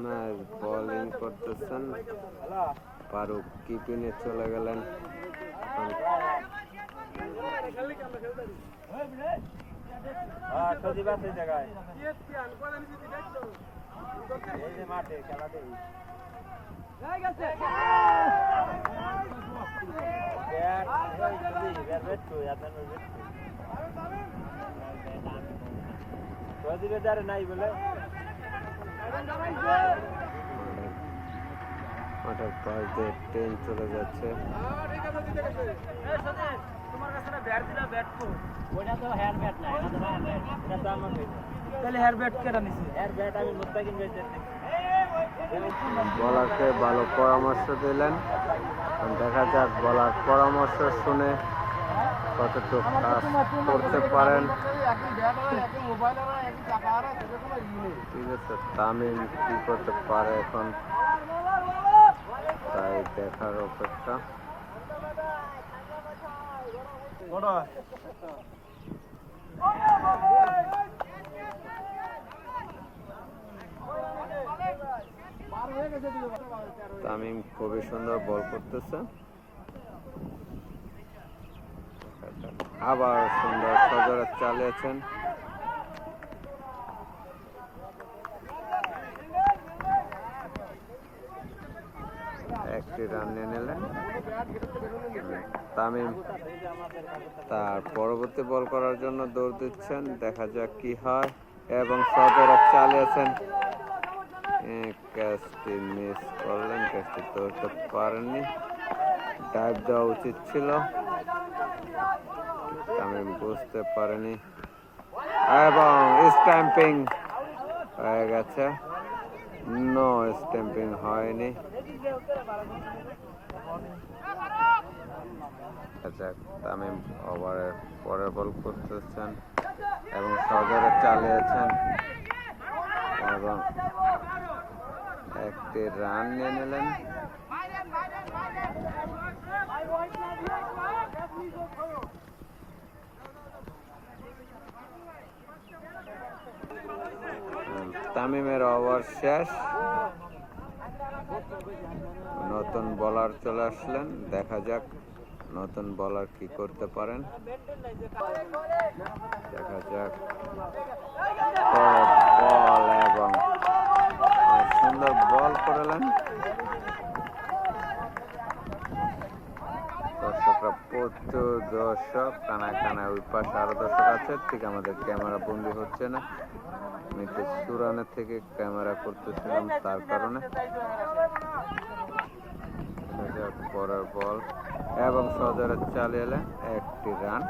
Match bowling করতেছেন, ফারুক কিপিংয়ে চলে গেলেন। নাই বলে মাঠের পাশ দিয়ে ট্রেন চলে যাচ্ছে। বলারকে ভালো পরামর্শ দিলেন, দেখা যাক বলার পরামর্শ শুনে কতটুকু কাজ করতে পারেন। ঠিক আছে, তামিম কি করতে পারে এখন তাই দেখার অপেক্ষা। তামিম খুবই সুন্দর বল করতেছে, আবার সুন্দর সজোরে চালিয়েছেন। একটি রান নিয়ে নিলেন তামিম। তার পরবর্তী বল করার জন্য দৌড় দিচ্ছেন, দেখা যাক কি হয়। এবং সজোরে চালিয়েছেন, ক্যাচটি মিস করলেন, ক্যাচটি ধরতে পারেননি। ডাইভ দেওয়া উচিত ছিল, তামিম বুঝতে পারেনি এবং স্ট্যাম্পিং হয়ে গেছে। নো, স্ট্যাম্পিং হয়নি। তামিম ওভারের পরের বল করতেছেন এবং সজোরে চালিয়েছেন এবং একটি রান নিয়ে নিলেন। তামিমের ওভার শেষ। নতুন বোলার চলে আসলেন, দেখা যাক নতুন বোলার কি করতে পারেন। দেখা যাক বল এবং সুন্দর বল করলেন। দর্শকরা প্রচুর দর্শক, কানায় কানায় ওই পাশে আরো দর্শক আছে, ঠিক আমাদের ক্যামেরা বন্দি হচ্ছে না। আমি একটু সুরানের থেকে ক্যামেরা করতেছিলাম, তার কারণে। পরের বল এবং সজোরে চালিয়ে এলেন, একটি রান।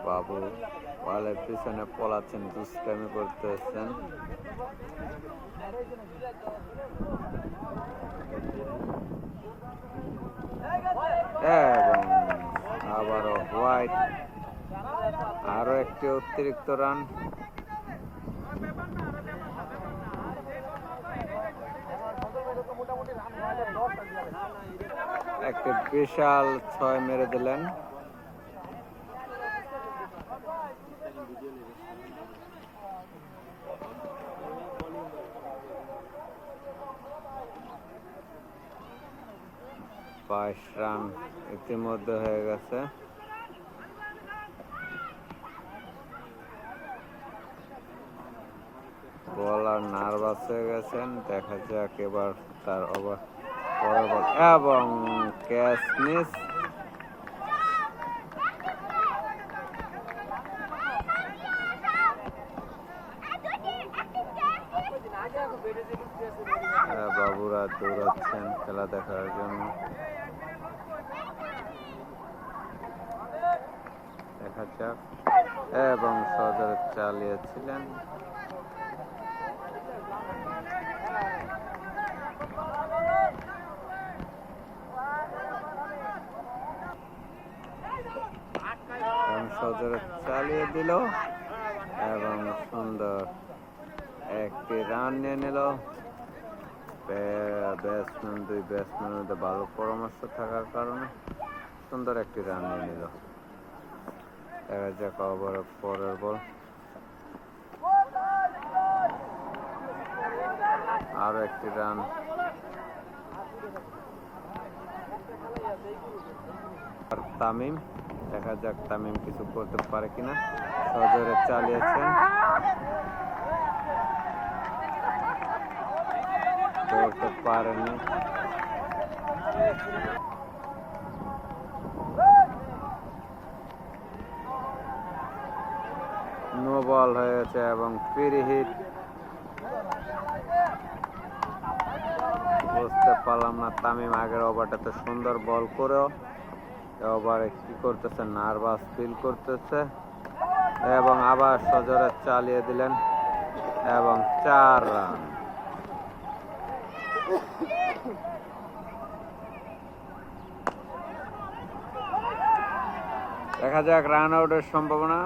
বাবু ওয়ালের পিছনে পলাচ্ছেন, দুষ্টামি করতেছেন। এবং আবারও হোয়াইট, আরো একটি অতিরিক্ত রান। একটি বিশাল 6 মেরে দিলেন। বাইশ রান ইতিমধ্যে হয়ে গেছে। বলার নার্ভাস হয়ে গেছেন, দেখা যাক এবার তার ওভার পরের বল এবং ক্যাচ মিস। বাবুরা দৌড়াচ্ছেন খেলা দেখার জন্য, দেখা যাক। এবং সজোরে চালিয়েছিলেন। সজোরে চালিয়ে দিল এবং সুন্দর একটি রান নিয়ে নিল। ব্যাটসম্যান দুই ব্যাটসম্যানের মধ্যে ভালো পরামর্শ থাকার কারণে সুন্দর একটি রান নিয়ে নিল। দেখা যাক আবার পরের বল, আরো একটি রান। আর তামিম, দেখা যাক তামিম কিছু করতে পারে কিনা। সজোরে চালিয়েছেন, করতে পারেনি। নো বল হয়েছে এবং ফ্রি হিট। বুঝতে পারলাম না, তামিম আগের ওভারটাতে সুন্দর বল করেও ওভারে কি করতেছে, নার্ভাস ফিল করতেছে এবং আবার সজোরে চালিয়ে দিলেন এবং 4 রান। দেখা যাক রান আউটের সম্ভাবনা।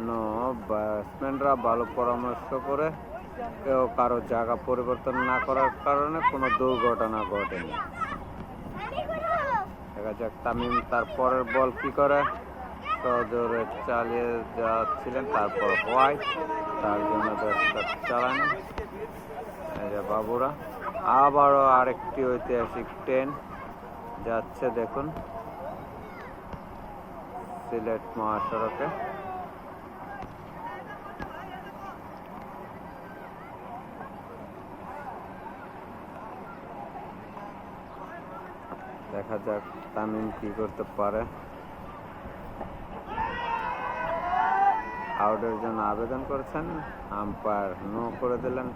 নো, ব্যাটসম্যানরা ভালো পরামর্শ করে কেউ কারো জায়গা পরিবর্তন না করার কারণে কোনো দুর্ঘটনা ঘটেনি। দেখা যাক তামিম তার পরের বল কি করে। সজোরে চালিয়ে যাচ্ছিলেন, তারপর হোয়াইট, তার জন্য চালানি। বাবুরা আবারও আরেকটি ঐতিহাসিক 10 যাচ্ছে, দেখুন সিলেট মহাসড়কে। দেখা যাক তামিম কি করতে পারে। আউটের জন্য আবেদন করেছেন, আম্পায়ার নো করে দিলেন।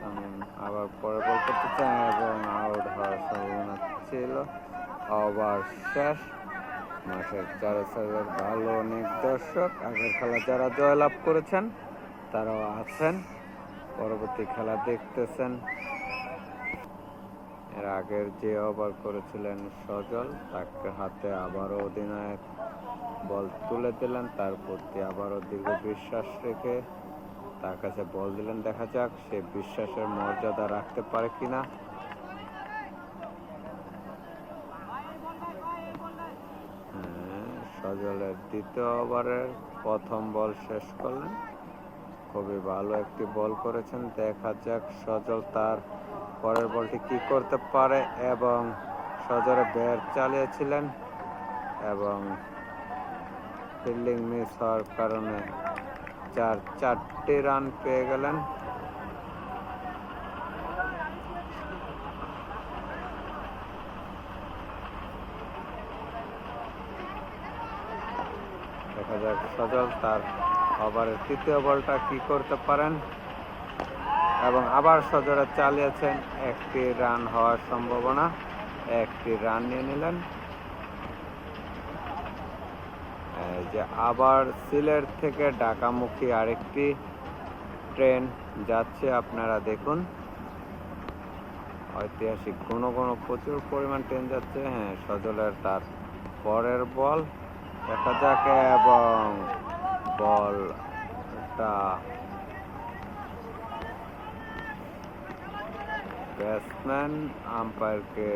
তামিম আবার পরে বল করতে চান এবং আউট হওয়ার সম্ভাবনা ছিল। ওভার শেষ। মাঠের চারে সাইডের ভালো অনেক দর্শক, আগের খেলা যারা জয়লাভ করেছেন তারাও আছেন, পরবর্তী খেলা দেখতেছেন। এর আগের যে ওভার করেছিলেন সজল, তাকে হাতে আবারও অধিনায়ক বল তুলে দিলেন, তার প্রতি আবারও দীর্ঘ বিশ্বাস রেখে তার কাছে বল দিলেন। দেখা যাক সে বিশ্বাসের মর্যাদা রাখতে পারে কিনা। সজলের দ্বিতীয় ওভারের প্রথম বল শেষ করলেন, খুবই ভালো একটি বল করেছেন। দেখা যাক সজল তার পরের বলটি কি করতে পারে এবং সজোরে ব্যাট চালিয়েছিলেন এবং ফিল্ডিং মিস হওয়ার কারণে 4টি রান পেয়ে গেলেন। দেখা যাক সজল তার ওভারের তৃতীয় বলটা কি করতে পারেন এবং আবার সজোরে চালিয়েছেন, একটি রান হওয়ার সম্ভাবনা, একটি রান নিয়ে নিলেন। যে আবার সিলেট থেকে ঢাকামুখী আরেকটি ট্রেন যাচ্ছে, আপনারা দেখুন ঐতিহাসিক ঘন ঘন প্রচুর পরিমাণ ট্রেন যাচ্ছে। হ্যাঁ, সজলের তার পরের বল দেখা যাক এবং বলটা ব্যাটসম্যান আম্পায়ারকে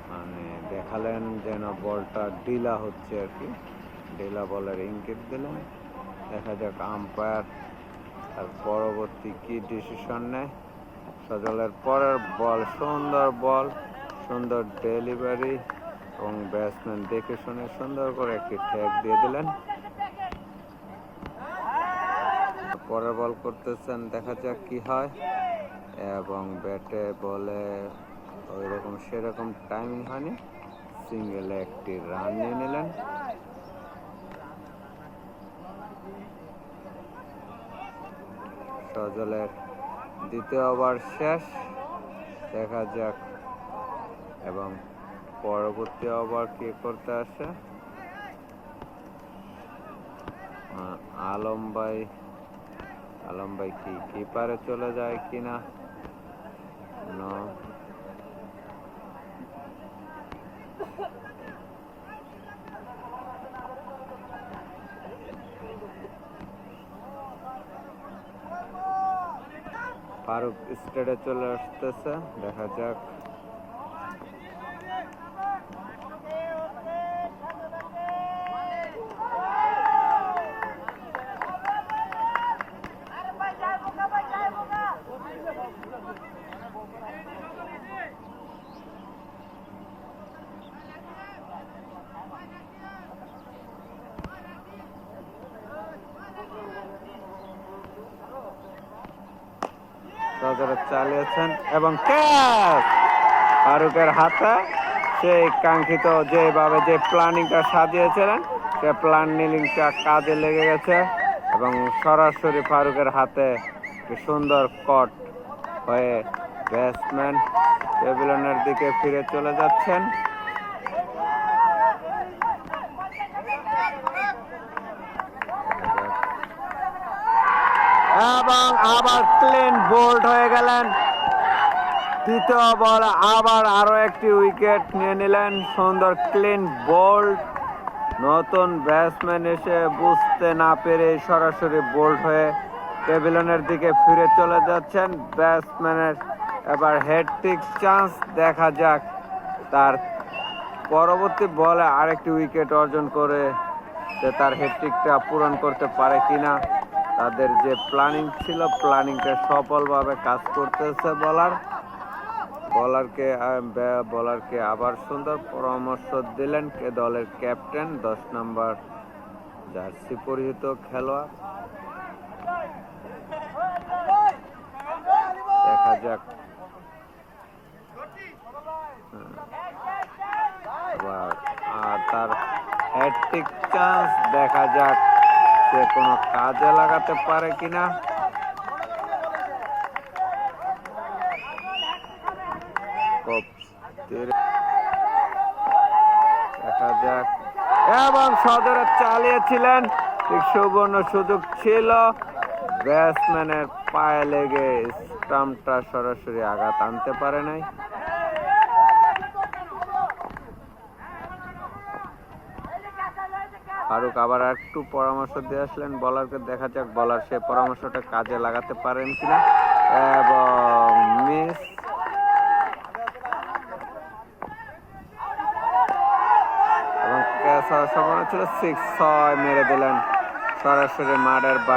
মানে দেখালেন যেন বলটা ঢিলা হচ্ছে আর কি, ঢিলা বলের ইঙ্গিত দিলেন। দেখা যাক আম্পায়ার তার পরবর্তী কি ডিসিশন নেয়। সজলের পরের বল সুন্দর বল, সুন্দর ডেলিভারি এবং ব্যাটসম্যান দেখে শুনে সুন্দর করে একটি ট্যাগ দিয়ে দিলেন। পরের বল করতেছেন, দেখা যাক কি হয় এবং ব্যাটে বলে ওইরকম সেরকম টাইমিং হয়নি, সিঙ্গেলে একটি রান নিয়ে নিলেন। সজলের দ্বিতীয় ওভার শেষ, দেখা যাক এবং পরবর্তী ওভার কি করতে আসে। আলম ভাই কি কিপারে চলে যায় কিনা। ফারুক স্টেটে চলে আসতেছে, দেখা যাক। চালিয়েছেন এবং ক্যাচ ফারুকের হাতে। সেই কাঙ্ক্ষিত যেভাবে যে প্ল্যানিংটা সাজিয়েছিলেন সে প্ল্যানিংটা কাজে লেগে গেছে এবং সরাসরি ফারুকের হাতে সুন্দর কট হয়ে ব্যাটসম্যান প্যাভিলিয়নের দিকে ফিরে চলে যাচ্ছেন। এবং আবার ক্লিন বোল্ড হয়ে গেলেন। তৃতীয় বল আবার আরো একটি উইকেট নিয়ে নিলেন। সুন্দর ক্লিন বোল্ড। নতুন ব্যাটসম্যান এসে বুঝতে না পেরে সরাসরি বোল্ড হয়ে প্যাভিলিয়নের দিকে ফিরে চলে যাচ্ছেন। ব্যাটসম্যানের এবার হ্যাটট্রিক চান্স, দেখা যাক তার পরবর্তী বলে আরেকটি উইকেট অর্জন করে সে তার হ্যাটট্রিকটা পূরণ করতে পারে কিনা। তাদের যে প্ল্যানিং ছিল প্ল্যানিংটা সফলভাবে কাজ করতেছে বলারকে আবার সুন্দর পরামর্শ দিলেন দলের ক্যাপ্টেন 10 নম্বর জার্সি পরিহিত খেলোয়াড়। দেখা যাক আর তার হ্যাটট্রিক চান্স, দেখা যাক সে কোনো কাজে লাগাতে পারে কিনা। দেখা যাক এবং সদরে চালিয়েছিলেন, ঠিক সুবর্ণ সুযোগ ছিল, ব্যাটসম্যানের পায়ে লেগে স্টাম্পটা সরাসরি আঘাত আনতে পারে নাই। ফারুক আবার একটু পরামর্শ দিয়ে আসলেন বলারকে, দেখা যাক বলার সে পরামর্শটা কাজে লাগাতে পারেন কিনা এবং মিস। এবং ক্যাচ হওয়ার সম্ভাবনা ছিল, 6 মেরে দিলেন সরাসরি মাঠের বাইরে।